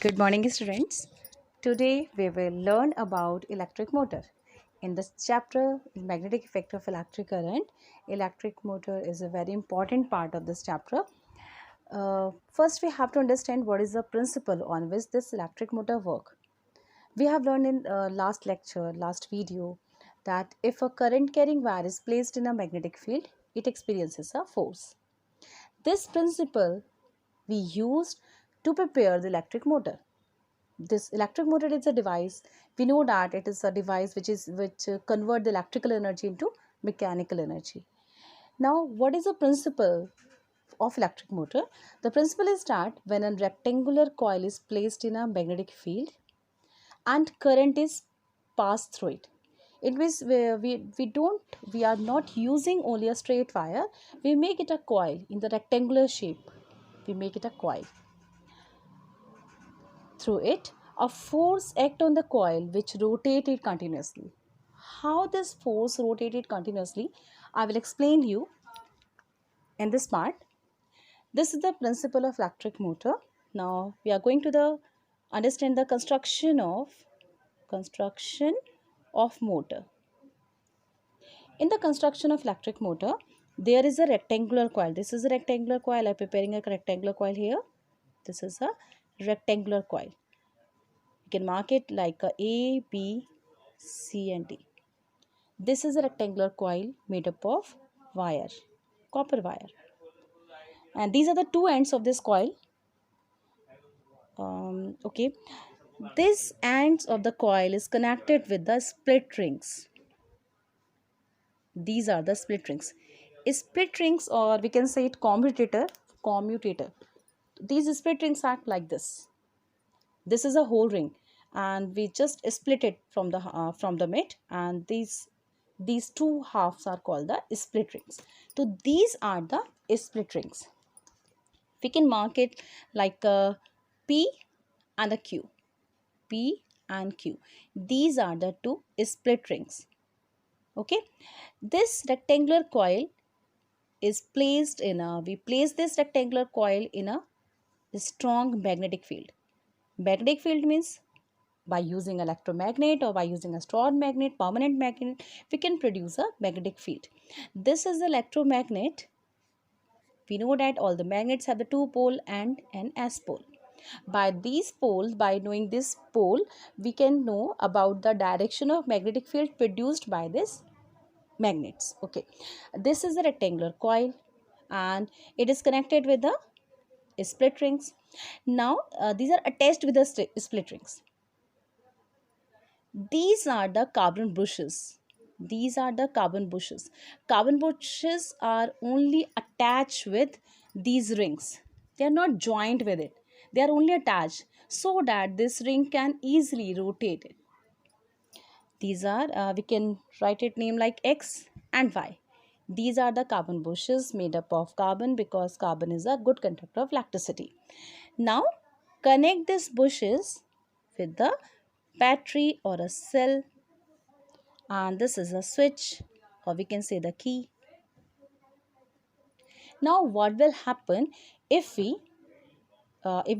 Good morning, students. Today we will learn about electric motor. In this chapter, magnetic effect of electric current, electric motor is a very important part of this chapter. First, we have to understand what is the principle on which this electric motor work. We have learned in last lecture, last video, that if a current carrying wire is placed in a magnetic field, it experiences a force. This principle we used to prepare the electric motor. This electric motor is a device. We know that it is a device which convert the electrical energy into mechanical energy. Now, what is the principle of electric motor? The principle is that when a rectangular coil is placed in a magnetic field and current is passed through it, it means we are not using only a straight wire. We make it a coil in the rectangular shape. We make it a coil. Through it, a force acts on the coil which rotated continuously. How this force rotated continuously, I will explain you in this part. This is the principle of electric motor. Now we are going to understand the construction of motor. In the construction of electric motor, there is a rectangular coil. This is a rectangular coil. I am preparing a rectangular coil here. This is a rectangular coil. You can mark it like A, B, C and D. This is a rectangular coil made up of wire, copper wire. And these are the two ends of this coil. Okay. This ends of the coil is connected with the split rings. These are the split rings. Split rings, or we can say it commutator. These split rings act like this. This is a whole ring, and we just split it from the mid, and these two halves are called the split rings. So these are the split rings. We can mark it like a P and a Q. P and Q. These are the two split rings. Okay. This rectangular coil is placed in a, we place this rectangular coil in a strong magnetic field. Magnetic field means by using electromagnet or by using a strong magnet, permanent magnet, we can produce a magnetic field. This is the electromagnet. We know that all the magnets have the two pole and an S pole. By these poles, by knowing this pole, we can know about the direction of magnetic field produced by this magnets. Okay, this is a rectangular coil and it is connected with the split rings. Now these are attached with the split rings. These are the carbon bushes. These are the carbon bushes. Carbon bushes are only attached with these rings. They are not joined with it. They are only attached so that this ring can easily rotate it. These are, we can write it name like X and Y. These are the carbon bushes made up of carbon because carbon is a good conductor of electricity. Now connect these bushes with the battery or a cell, and this is a switch or we can say the key. Now what will happen if we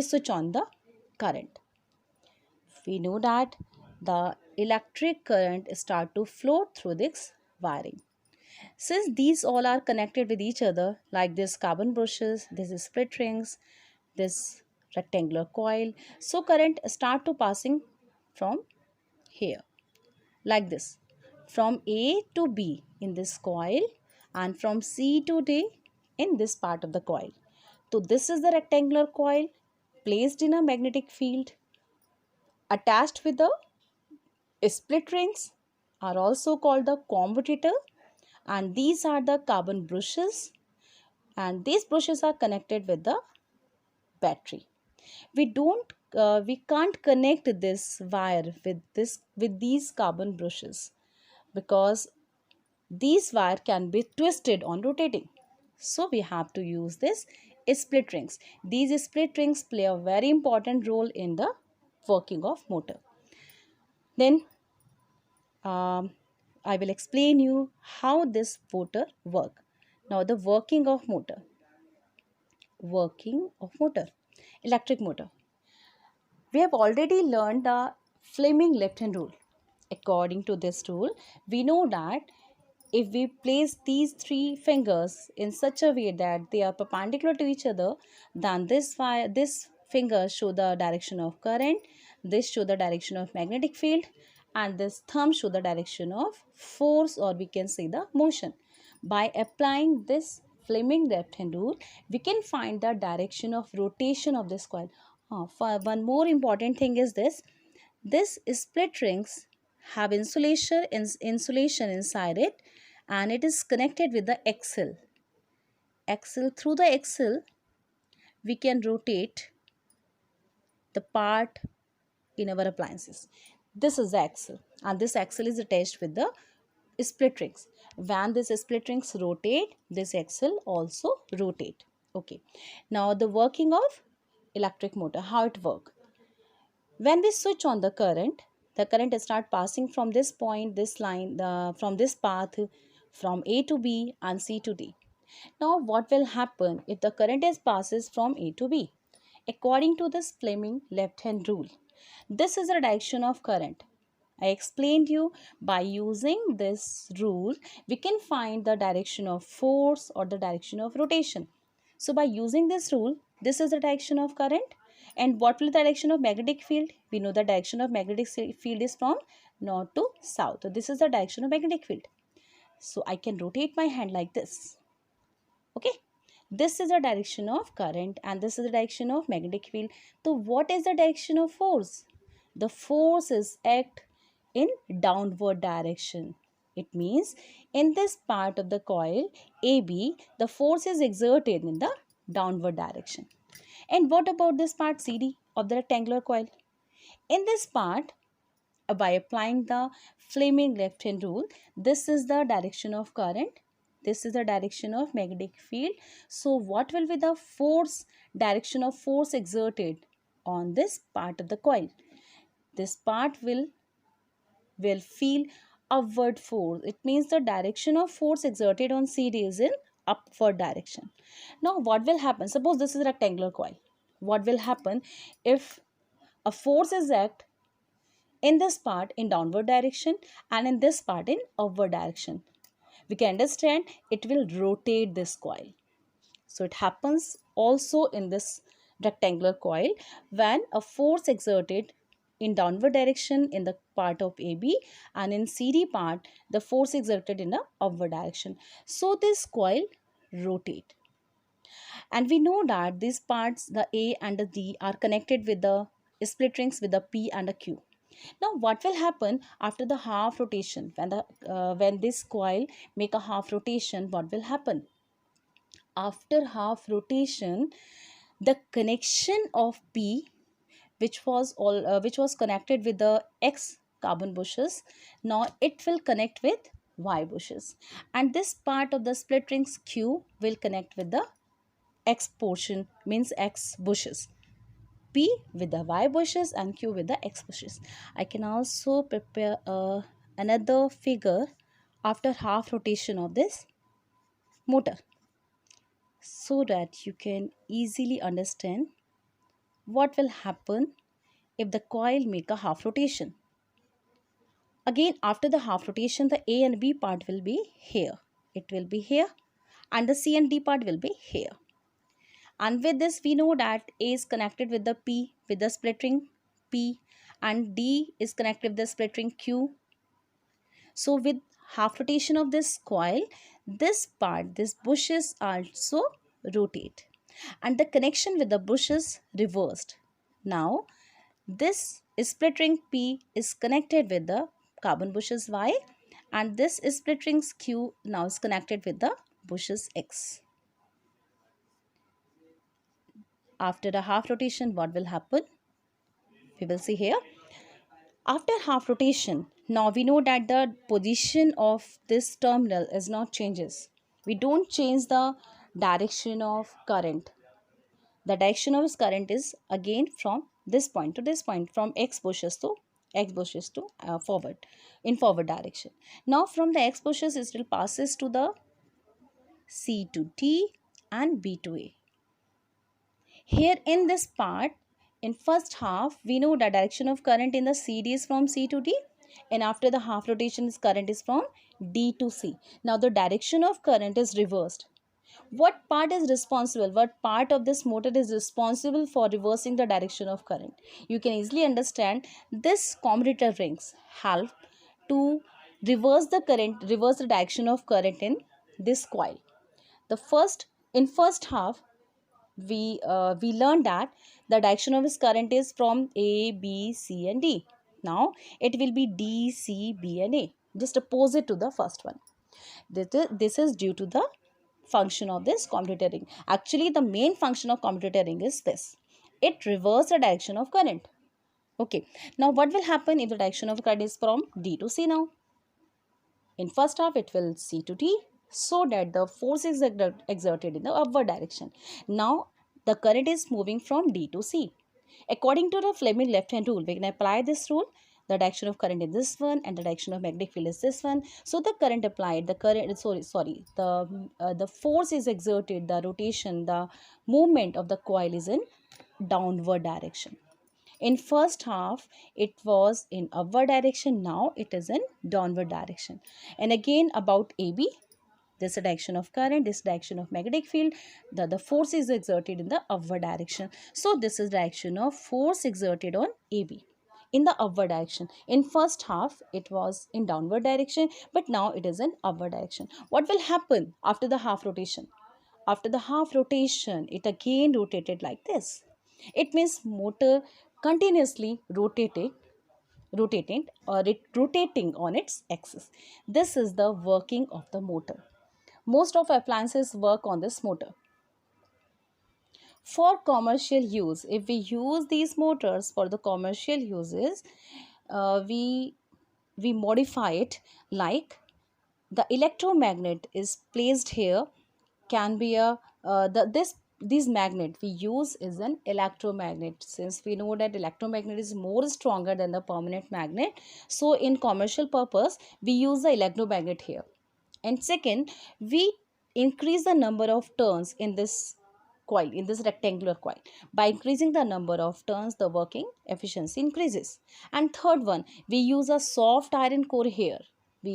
switch on the current? We know that the electric current start to flow through this wiring. Since these all are connected with each other, like this carbon bushes, this is split rings, this rectangular coil, so current start to passing from here, like this, from A to B in this coil and from C to D in this part of the coil. So this is the rectangular coil placed in a magnetic field attached with the split rings are also called the commutator, and these are the carbon brushes, and these brushes are connected with the battery. We can't connect this wire with these carbon brushes because these wire can be twisted on rotating. So we have to use this split rings. These split rings play a very important role in the working of motor. Then I will explain you how this motor work. Now the working of motor. Working of motor. Electric motor. We have already learned the Fleming left hand rule. According to this rule, we know that if we place these three fingers in such a way that they are perpendicular to each other, then this finger show the direction of current, this show the direction of magnetic field, and this thumb show the direction of force, or we can say the motion. By applying this Fleming left hand rule, we can find the direction of rotation of this coil. For one more important thing is this split rings have insulation inside it, and it is connected with the axle. Through the axle, we can rotate the part in our appliances. This is the axle, and this axle is attached with the split rings. When this split rings rotate, this axle also rotate. Okay. Now the working of electric motor, how it work. When we switch on the current start passing from this point, this line, from this path, from A to B and C to D. Now what will happen if the current is passes from A to B? According to this Fleming left hand rule, this is the direction of current. I explained you by using this rule, we can find the direction of force or the direction of rotation. So by using this rule, this is the direction of current. And what will the direction of magnetic field? We know the direction of magnetic field is from north to south. So this is the direction of magnetic field. So I can rotate my hand like this. Okay. This is the direction of current and this is the direction of magnetic field. So what is the direction of force? The force is act in downward direction. It means in this part of the coil AB, the force is exerted in the downward direction. And what about this part CD of the rectangular coil? In this part, by applying the Fleming left hand rule, this is the direction of current, this is the direction of magnetic field. So what will be the direction of force exerted on this part of the coil? This part will feel upward force. It means the direction of force exerted on CD is in upward direction. Now what will happen? Suppose this is a rectangular coil. What will happen if a force is act in this part in downward direction and in this part in upward direction? We can understand it will rotate this coil. So it happens also in this rectangular coil when a force exerted in downward direction in the part of AB and in CD part the force exerted in the upward direction. So this coil rotate. And we know that these parts, the A and the D, are connected with the split rings with the P and the Q. Now what will happen after the half rotation? When this coil make a half rotation, what will happen? After half rotation, the connection of P, which was connected with the X carbon bushes, now it will connect with Y bushes, and this part of the split rings Q will connect with the X portion, means X bushes. P with the Y bushes and Q with the X bushes. I can also prepare another figure after half rotation of this motor so that you can easily understand what will happen if the coil make a half rotation. Again, after the half rotation, the A and B part will be here. It will be here, and the C and D part will be here. And with this, we know that A is connected with the P, with the split ring P, and D is connected with the split ring Q. So with half rotation of this coil, this part, this bushes also rotate, and the connection with the bushes reversed. Now this split ring P is connected with the carbon bushes Y, and this split rings Q now is connected with the bushes X. After the half rotation, what will happen? We will see here. After half rotation, now we know that the position of this terminal is not changes. We don't change the direction of current. The direction of current is again from this point to this point, from X bushes to forward, in forward direction. Now from the X bushes it still passes to the C to D and B to A. Here in this part, in first half, we know the direction of current in the CD is from C to D, and after the half rotation, is current is from D to C. Now the direction of current is reversed. What part is responsible? What part of this motor is responsible for reversing the direction of current? You can easily understand this commutator rings help to reverse the current, reverse the direction of current in this coil. The first in first half, we learned that the direction of this current is from A, B, C, and D. Now it will be D, C, B, and A, just opposite to the first one. This is due to the function of this commutator ring. Actually, the main function of commutator ring is this: it reverses the direction of current. Okay. Now, what will happen if the direction of current is from D to C now? In first half, it will C to D, so that the force is exerted in the upward direction. Now, the current is moving from D to C. According to the Fleming left-hand rule, we can apply this rule. The direction of current is this one, and the direction of magnetic field is this one. So the current applied, the force is exerted, the rotation, the movement of the coil is in downward direction. In first half, it was in upward direction. Now it is in downward direction. And again about AB, this direction of current, this direction of magnetic field, the force is exerted in the upward direction. So this is direction of force exerted on AB in the upward direction. In first half, it was in downward direction, but now it is in upward direction. What will happen after the half rotation? After the half rotation, it again rotated like this. It means motor continuously rotating on its axis. This is the working of the motor. Most of appliances work on this motor. For commercial use, if we use these motors for the commercial uses, we modify it like the electromagnet is placed here, can be a this magnet we use is an electromagnet. Since we know that electromagnet is more stronger than the permanent magnet, so in commercial purpose we use the electromagnet here. And second, we increase the number of turns in this coil, in this rectangular coil. By increasing the number of turns, the working efficiency increases. And third one, we use a soft iron core here.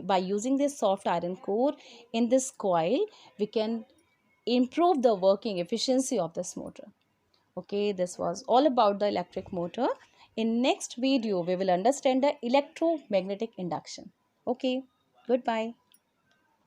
By using this soft iron core in this coil, we can improve the working efficiency of this motor. Okay, this was all about the electric motor. In next video, we will understand the electromagnetic induction. Okay, goodbye.